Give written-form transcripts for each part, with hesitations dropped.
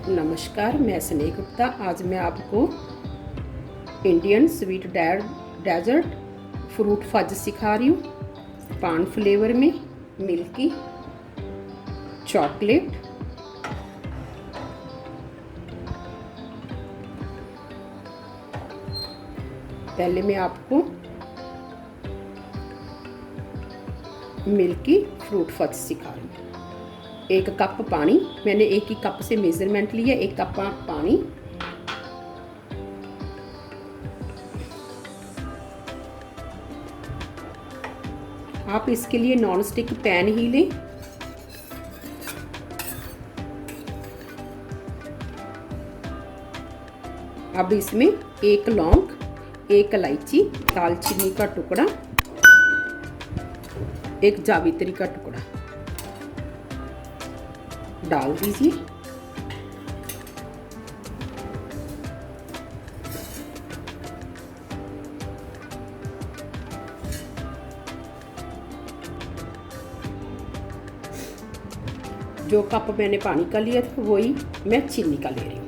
नमस्कार, मैं स्नेह गुप्ता। आज मैं आपको Indian sweet dessert fruit fudge सिखा रही हूँ। पान फ्लेवर में मिल्की चॉकलेट, पहले मैं आपको मिल्की फ्रूट फज सिखा रही हूँ। 1 कप पानी, मैंने एक ही कप से मेजरमेंट लिया। 1 कप पानी, आप इसके लिए नॉन स्टिक पैन ही लें। अब इसमें 1 लौंग, 1 इलायची, दालचीनी का टुकड़ा, 1 जावित्री का टुकड़ा डाल दीजिए। जो कप मैंने पानी का लिया था वही मैं चीनी का ले रही हूँ।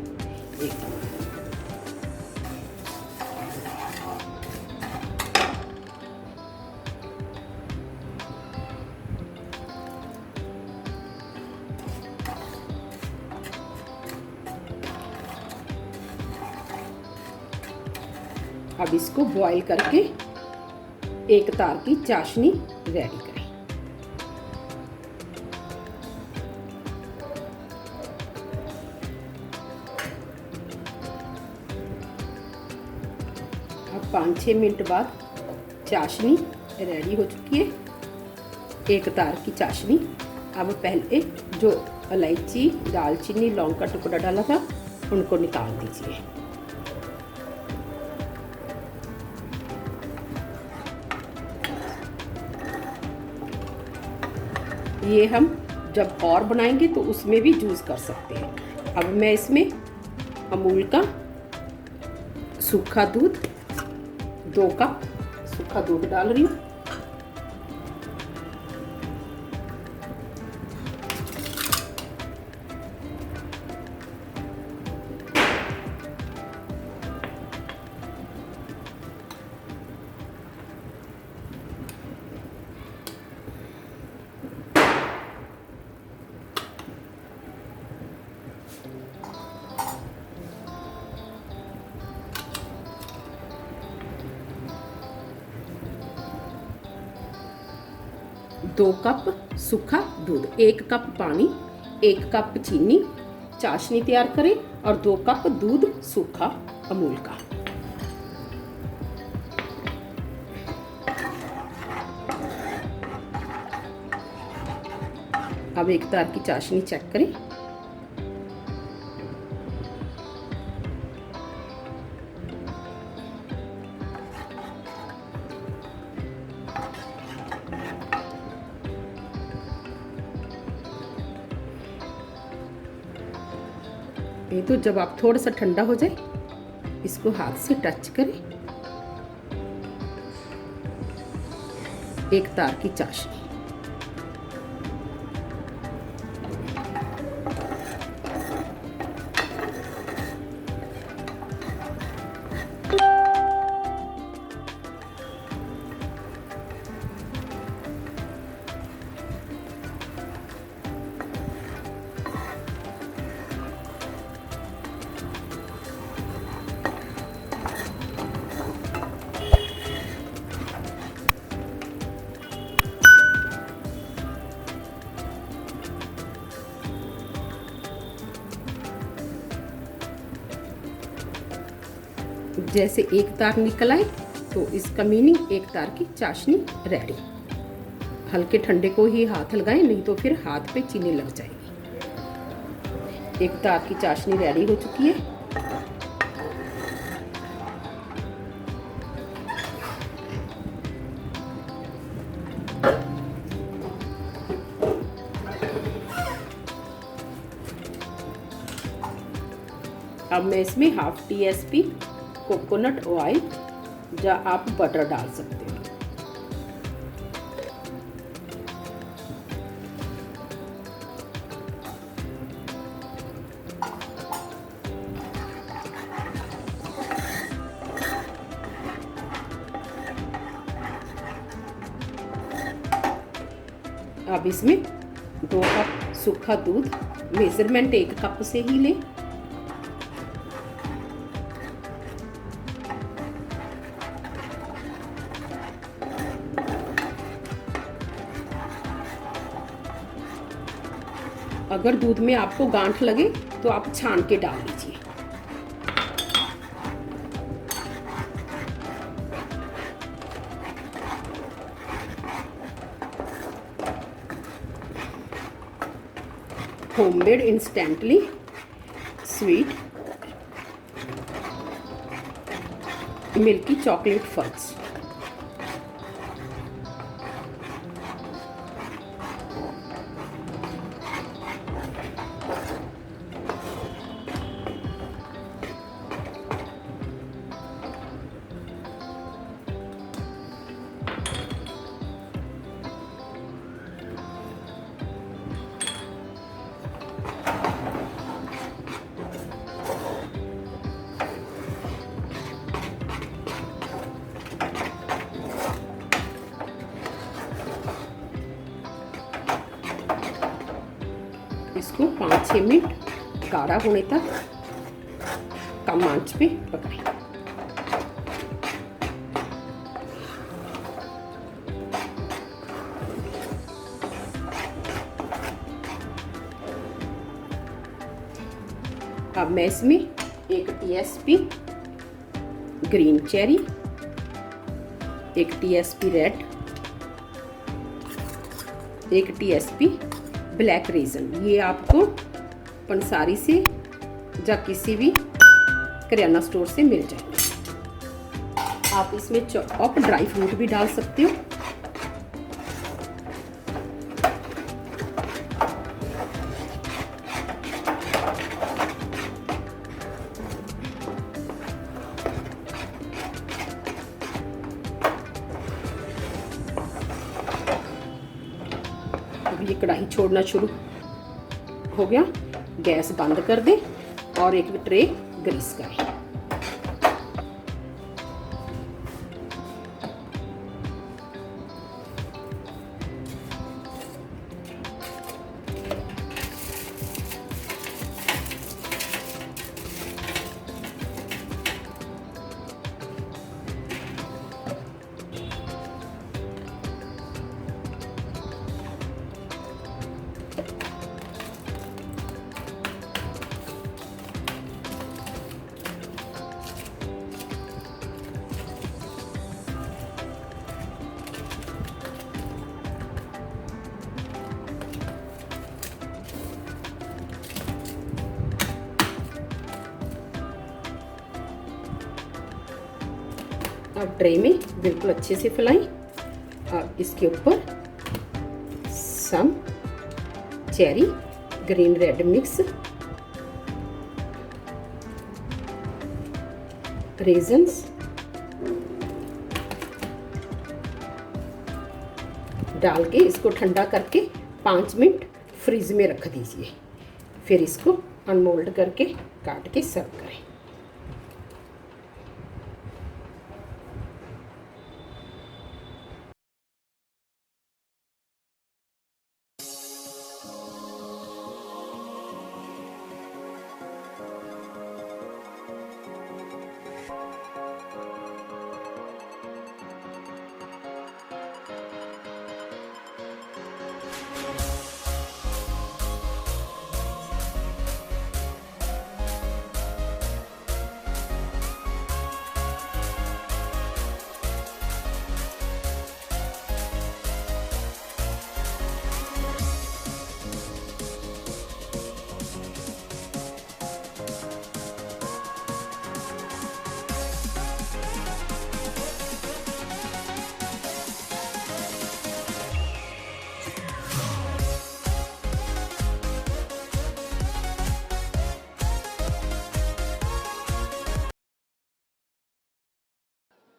अब इसको बॉईल करके एक तार की चाशनी रेडी करें। अब 5-6 मिनट बाद चाशनी रेडी हो चुकी है, एक तार की चाशनी। अब पहले जो इलायची, दालचीनी, लौंग का टुकड़ा डाला था उनको निकाल दीजिए। ये हम जब और बनाएंगे तो उसमें भी यूज़ कर सकते हैं। अब मैं इसमें अमूल का सूखा दूध, 2 कप सूखा दूध डाल रही हूँ। दो कप सूखा दूध, 1 कप पानी, 1 कप चीनी, चाशनी तैयार करें और 2 कप दूध सूखा अमूल का। अब एक तार की चाशनी चेक करें। ये तो जब आप थोड़ा सा ठंडा हो जाए इसको हाथ से टच करें। एक तार की चाशनी। जैसे एक तार निकल आए तो इसका मीनिंग एक तार की चाशनी रेडी। हल्के ठंडे को ही हाथ लगाएं, नहीं तो फिर हाथ पे चीनी लग जाएगी। एक तार की चाशनी रेडी हो चुकी है। अब मैं इसमें हाफ TSP कोकोनट ऑयल या आप बटर डाल सकते हो। अब इसमें 2 कप सूखा दूध, मेजरमेंट 1 कप से ही लें। अगर दूध में आपको गांठ लगे तो आप छान के डाल लीजिए। Homemade instantly sweet milky chocolate fudge. इसको 5-6 मिनट गाढ़ा होने तक कम आंच पे पकाएं। अब मैं इसमें 1 TSP green cherry, 1 TSP red, 1 TSP black raisin, ये आपको पंसारी से या किसी भी करियाना स्टोर से मिल जाएगा। आप इसमें चॉप ड्राई फ्रूट भी डाल सकते हो। अब ये कढ़ाई छोड़ना शुरू हो गया, गैस बंद कर दें और एक ट्रे ग्रीस करें। अब ट्रे में बिल्कुल अच्छे से फैलाएं और इसके ऊपर some cherry green red mix, raisins डाल के इसको ठंडा करके 5 मिनट फ्रिज में रख दीजिए। फिर इसको अनमोल्ड करके काट के सर्व करें।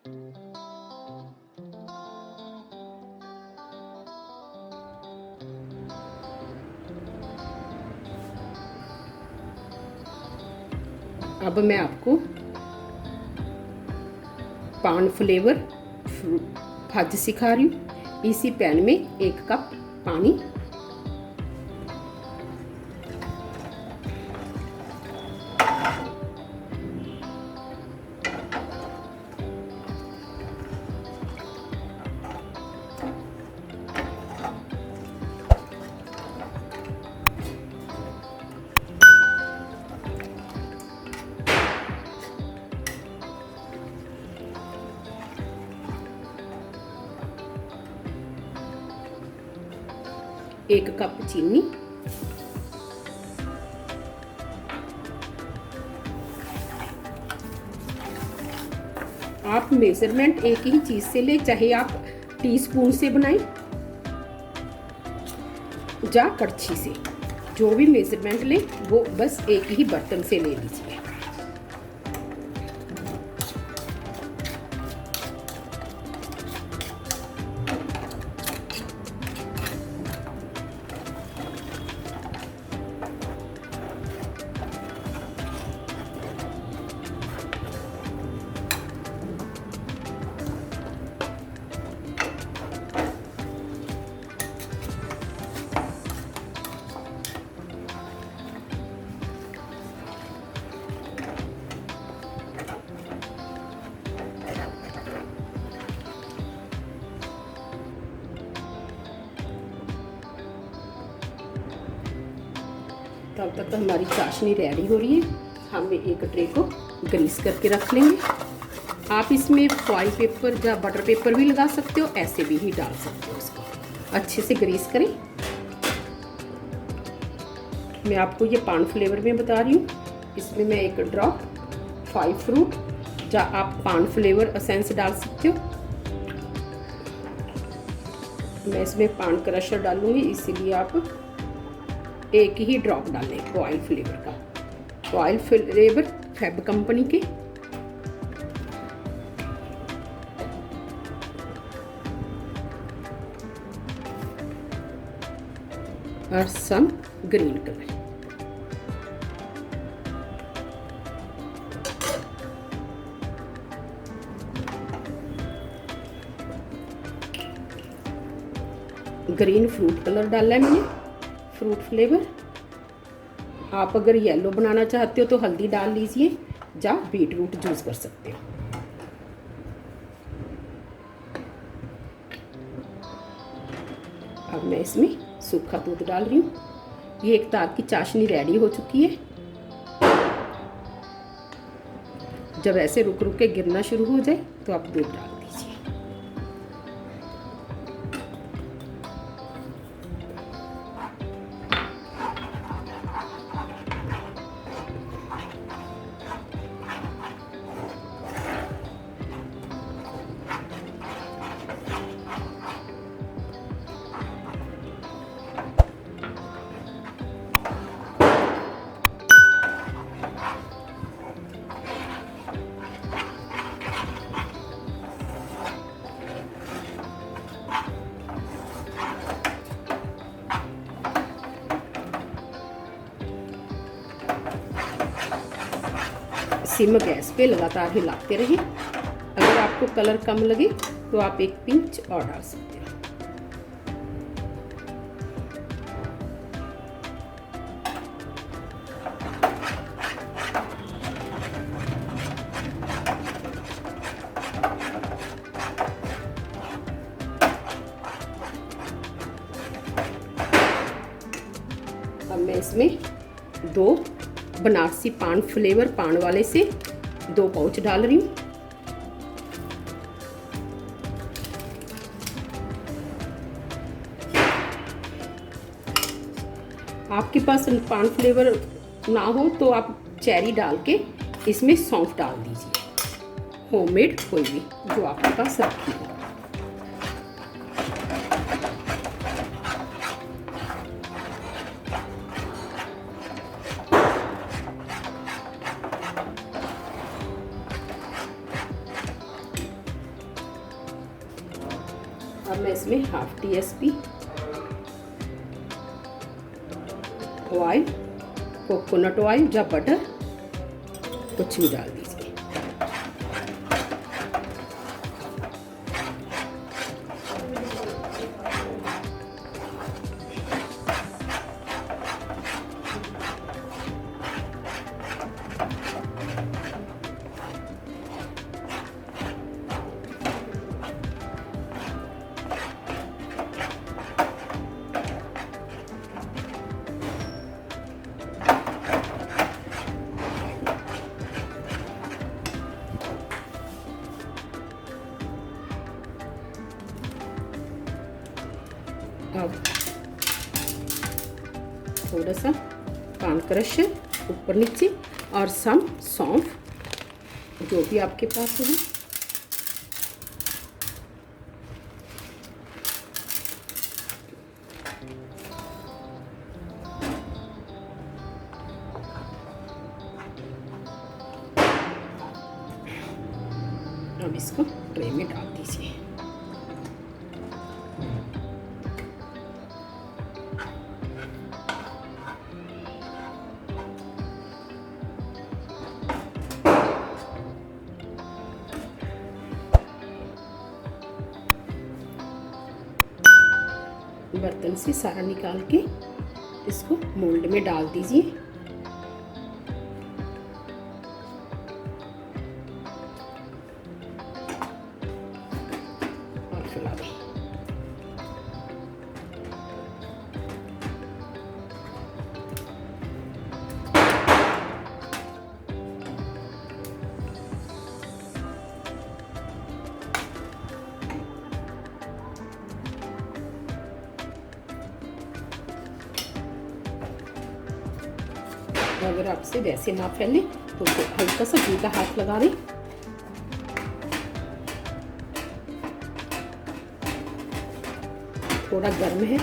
अब मैं आपको पान फ्लेवर भाजी सिखा रही हूँ। इसी पैन में 1 कप पानी, एक कप चीनी, आप मेजरमेंट एक ही चीज से ले, चाहे आप टीस्पून से बनाएं या कड़छी से, जो भी मेजरमेंट ले वो बस एक ही बर्तन से ले लीजिए। तब तक हमारी चाशनी रेडी हो रही है। हम एक ट्रे को ग्रीस करके रख लेंगे। आप इसमें फॉइल पेपर या बटर पेपर भी लगा सकते हो, ऐसे भी ही डाल सकते हो। इसको अच्छे से ग्रीस करें। मैं आपको ये पान फ्लेवर में बता रही हूँ। इसमें मैं 1 ड्रॉप 5 फ्रूट या आप पान फ्लेवर एसेंस डाल सकते हो। मैं इसमें पान क्रशर डालूंगी, इसीलिए आप एक ही ड्रॉप डालें रॉयल फ्लेवर का। रॉयल फ्लेवर फैब कंपनी के। और some green colour. Green fruit colour डाला है मैंने, फ्रूट फ्लेवर। आप अगर येलो बनाना चाहते हो तो हल्दी डाल लीजिए या बीट रूट जूस कर सकते हो। अब मैं इसमें सूखा दूध डाल रही हूँ। ये एक तार की चाशनी रेडी हो चुकी है। जब ऐसे रुक रुक के गिरना शुरू हो जाए तो आप दूध डाल दीजिए। सिम गैस पे लगातार हिलाते रहें। अगर आपको कलर कम लगे तो आप 1 पिंच और डाल सकते हो। अब मैं इसमें 2 बनारसी पान फ्लेवर पान वाले से 2 पाउच डाल रही हूँ। आपके पास पान फ्लेवर ना हो तो आप चेरी डाल के इसमें सौंफ डाल दीजिए। होममेड कोई भी जो आपके पास रखी हो। मैं इसमें half TSP oil, coconut oil या बटर कुछ भी डाल दीजिए। अब थोड़ा सा पान क्रश ऊपर नीचे और सम सौंफ, जो भी आपके पास हो। अब इसको ट्रे में डाल दीजिए। बर्तन से सारा निकाल के इसको मोल्ड में डाल दीजिए। और फैला दें। अगर आपसे वैसे ना फैले तो हल्का सा घी का हाथ लगा दें। थोड़ा गर्म है।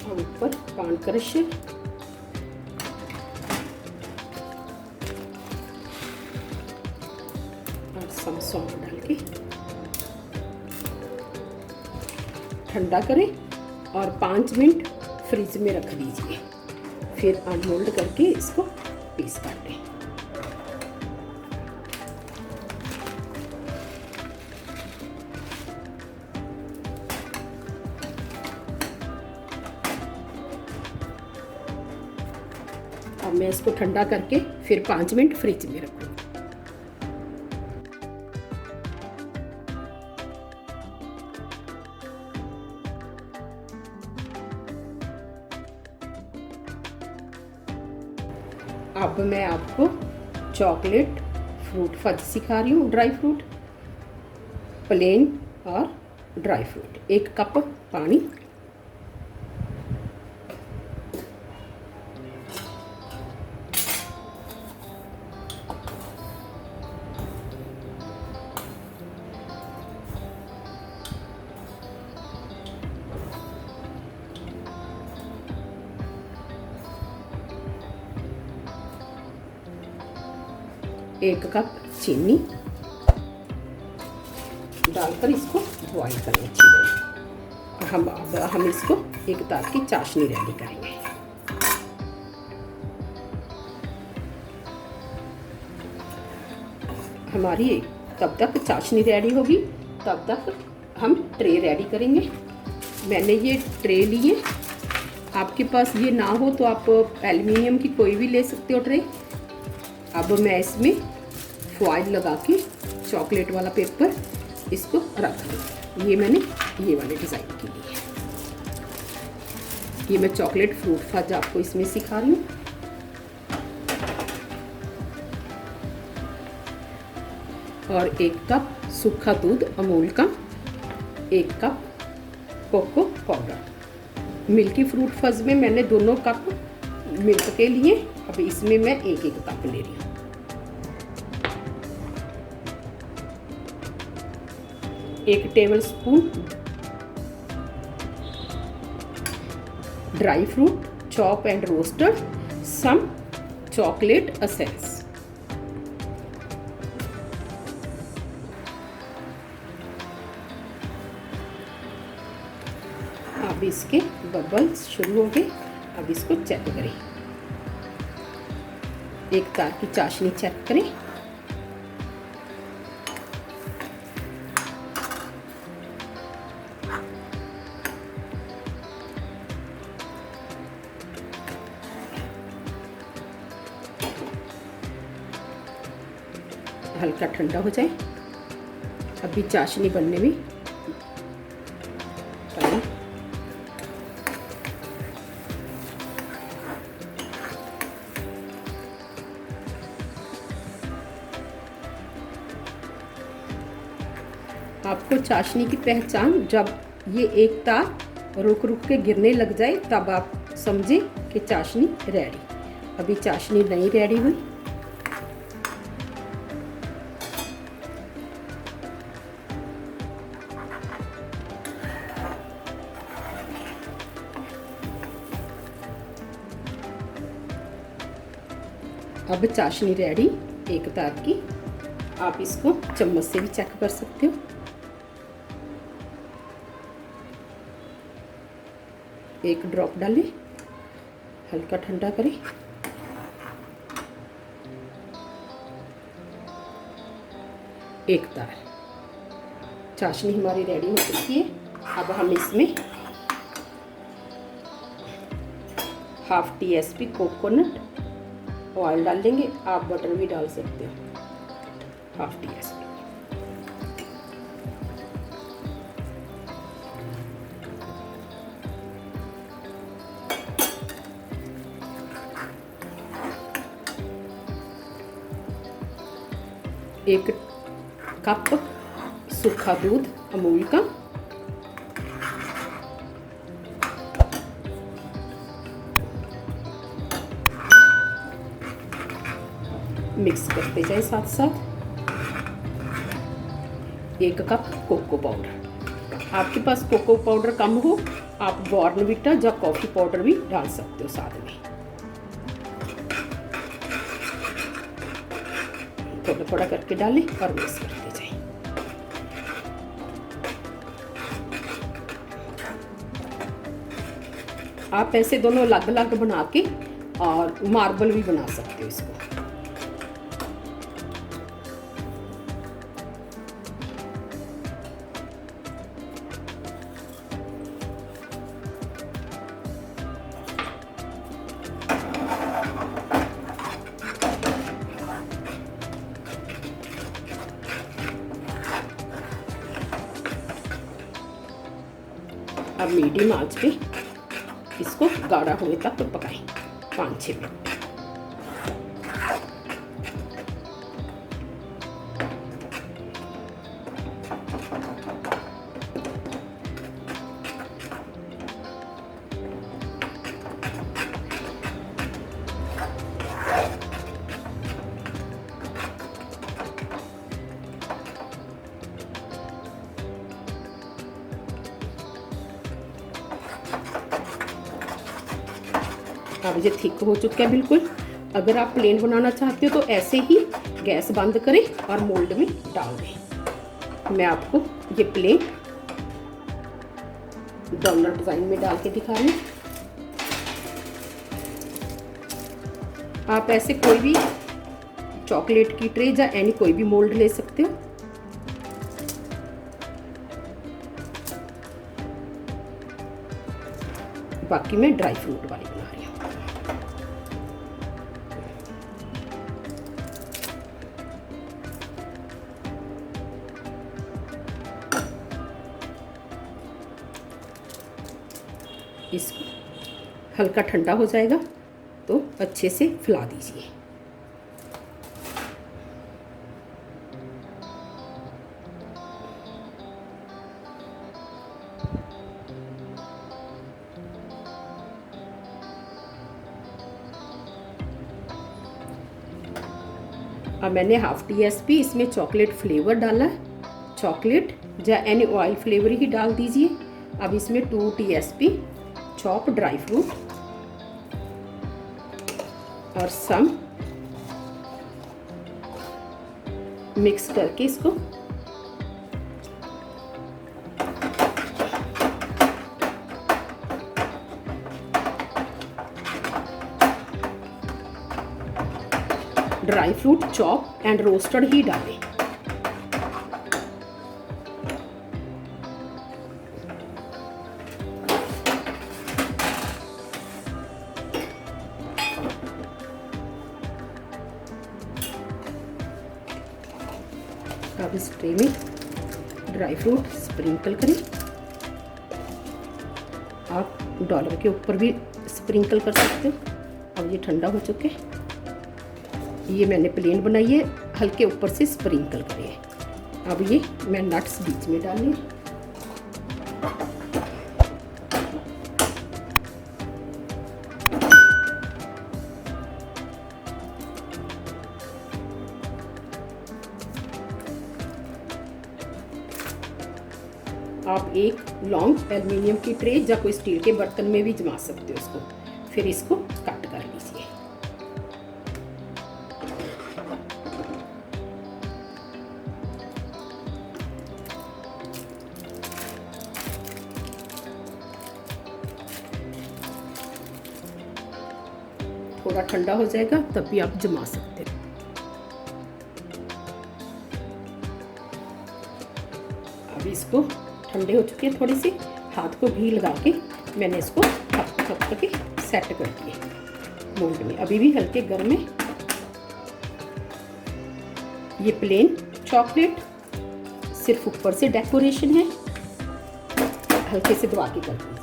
और ऊपर पान क्रश और सम सौंफ डाल के ठंडा करें और 5 मिनट फ्रिज में रख दीजिए। फिर अनमोल्ड करके इसको पीस काटें। अब मैं इसको ठंडा करके फिर 5 मिनट फ्रिज में रखूँगी। अब मैं आपको चॉकलेट फ्रूट फज सिखा रही हूँ। ड्राई फ्रूट, प्लेन और ड्राई फ्रूट। 1 कप पानी, एक कप चीनी डालकर इसको बॉईल करें अच्छी तरह। हम इसको एक तार की चाशनी रेडी करेंगे। हमारी तब तक चाशनी रेडी होगी, तब तक हम ट्रे रेडी करेंगे। मैंने ये ट्रे लिए, आपके पास ये ना हो तो आप एल्युमिनियम की कोई भी ले सकते हो ट्रे। अब मैं इसमें फॉइल लगा के चॉकलेट वाला पेपर इसको रख दूँ। ये मैंने ये वाले डिज़ाइन के लिए, ये मैं चॉकलेट फ्रूट फज आपको इसमें सिखा रही हूँ। और 1 कप सूखा दूध अमूल का, 1 cup cocoa powder. Milky fruit fudge में मैंने दोनों कप मिल्क के लिए, अब इसमें मैं 1-1 कप ले रही हूँ। 1 tablespoon dry fruit chop and roasted, some chocolate essence. अब इसके बबल्स शुरू हो गए, अब इसको चेक करें। 1 तार की चाशनी चेक करें। हल्का ठंडा हो जाए, अभी चाशनी बनने में टाइम। आपको चाशनी की पहचान जब ये एक तार रुक रुक के गिरने लग जाए तब आप समझे कि चाशनी रेडी। अभी चाशनी नहीं रेडी हुई। अब चाशनी रेडी 1 तार की। आप इसको चम्मच से भी चेक कर सकते हो। एक ड्रॉप डालें, हल्का ठंडा करें। एक तार चाशनी हमारी रेडी हो चुकी है। अब हम इसमें ½ TSP कोकोनट ऑयल डाल देंगे। आप बटर भी डाल सकते हो। ½ TSP। एक कप सूखा दूध अमूल का, मिक्स करते जाए साथ साथ। 1 कप कोको पाउडर। आपके पास कोको पाउडर कम हो, आप बॉर्नविटा या कॉफ़ी पाउडर भी डाल सकते हो साथ में। थोड़ा थोड़ा करके डालें और मिक्स करते जाएं। आप ऐसे दोनों अलग अलग बना के और मार्बल भी बना सकते हो इसको। अब मीडियम आंच पे इसको गाढ़ा होने तक पकाएं 5-6 मिनट। अब ये थिक हो चुका है बिल्कुल। अगर आप प्लेन बनाना चाहते हो तो ऐसे ही गैस बंद करें और मोल्ड में डाल दें। मैं आपको ये प्लेन डोनट डिज़ाइन में डाल के दिखा रही हूँ। आप ऐसे कोई भी चॉकलेट की ट्रे या एनी कोई भी मोल्ड ले सकते हो। बाकी मैं ड्राई फ्रूट वाली बना रही हूँ। इसको हल्का ठंडा हो जाएगा तो अच्छे से फैला दीजिए। अब मैंने हाफ TSP इसमें चॉकलेट फ्लेवर डाला है, चॉकलेट या एनी ऑयल फ्लेवर ही डाल दीजिए। अब इसमें 2 TSP चॉप ड्राई फ्रूट और सम मिक्स करके इसको dry fruit chop and roasted ही डालें। अब इस ट्रे में ड्राई फ्रूट स्प्रिंकल करें। आप डॉलर के ऊपर भी स्प्रिंकल कर सकते हो। अब ये ठंडा हो चुके, ये मैंने प्लेन बनाई है, हल्के ऊपर से स्प्रिंकल करिए। अब ये मैं नट्स बीच में डालूँ। आप एक लॉन्ग एल्युमिनियम की ट्रे या कोई स्टील के बर्तन में भी जमा सकते हो इसको। फिर इसको कट कर लीजिए। थोड़ा ठंडा हो जाएगा तब भी आप जमा सकते हैं। अब इसको ठंडे हो चुके हैं, थोड़ी सी हाथ को घी लगा के मैंने इसको थप करके सेट कर दिए मोल्ड में। अभी भी हल्के गर्म है। ये प्लेन चॉकलेट सिर्फ ऊपर से डेकोरेशन है, हल्के से दबा के कर दीजिए।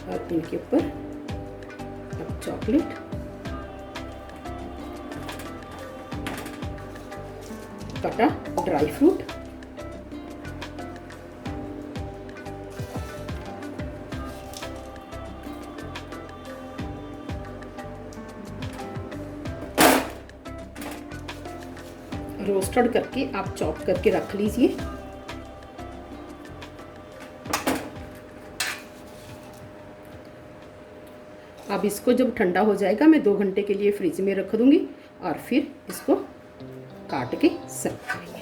और इनके ऊपर अब चॉकलेट कटा ड्राई फ्रूट रोस्टेड करके आप चॉप करके रख लीजिए। अब इसको जब ठंडा हो जाएगा मैं 2 घंटे के लिए फ्रिज में रख दूंगी और फिर इसको काट के सर्व करेंगे।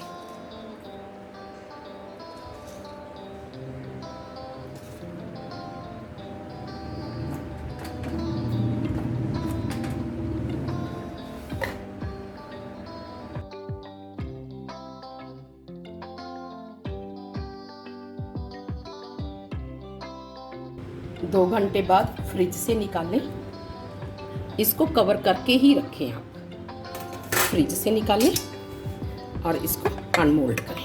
दो घंटे बाद फ्रिज से निकालें। इसको कवर करके ही रखें। आप फ्रिज से निकालें और इसको अनमोल्ड करें।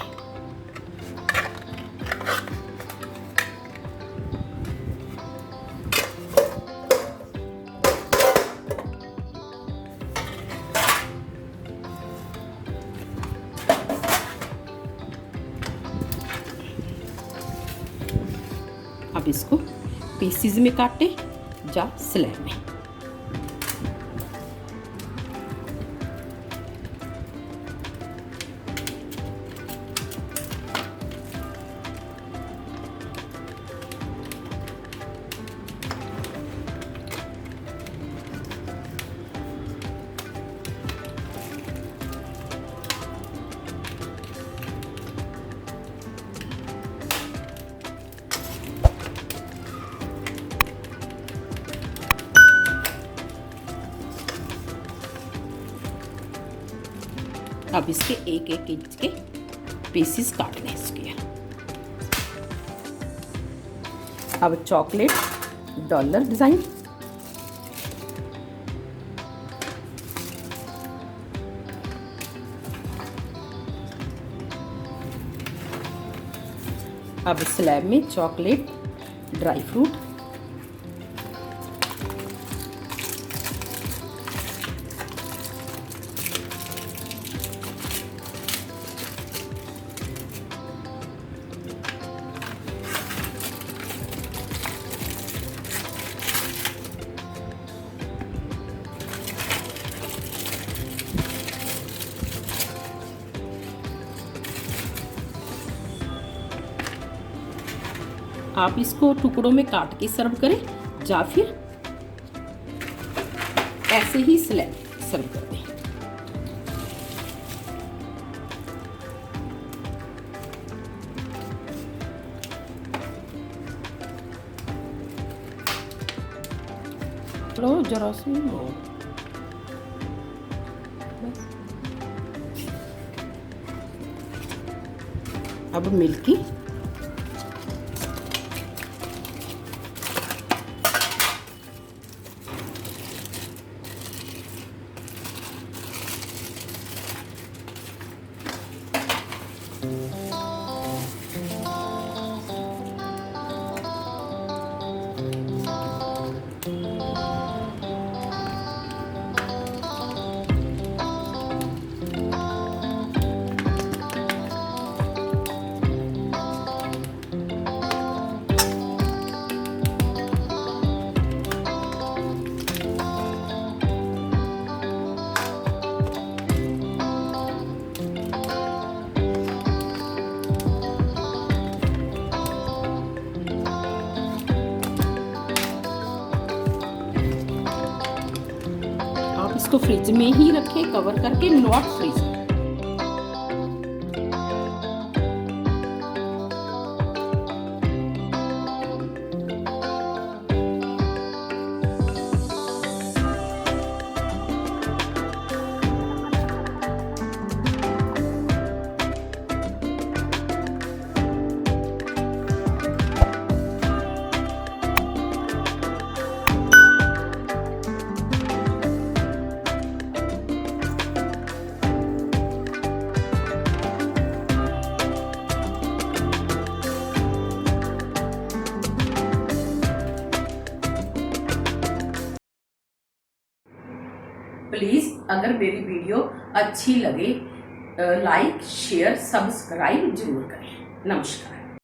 अब इसको पीसीज में काटें या स्लैब में। अब इसके एक एक इंच के पीसेस काट लें इसके। अब चॉकलेट डॉलर डिज़ाइन, अब स्लैब में चॉकलेट, ड्राई फ्रूट, आप इसको टुकड़ों में काट के सर्व करें या फिर ऐसे ही स्लैब सर्व कर दें। लो जरा सी अब मिल्की, इसको फ्रिज में ही रखें कवर करके, नॉट फ्रीज। प्लीज़ अगर मेरी वीडियो अच्छी लगे लाइक शेयर सब्सक्राइब जरूर करें। नमस्कार।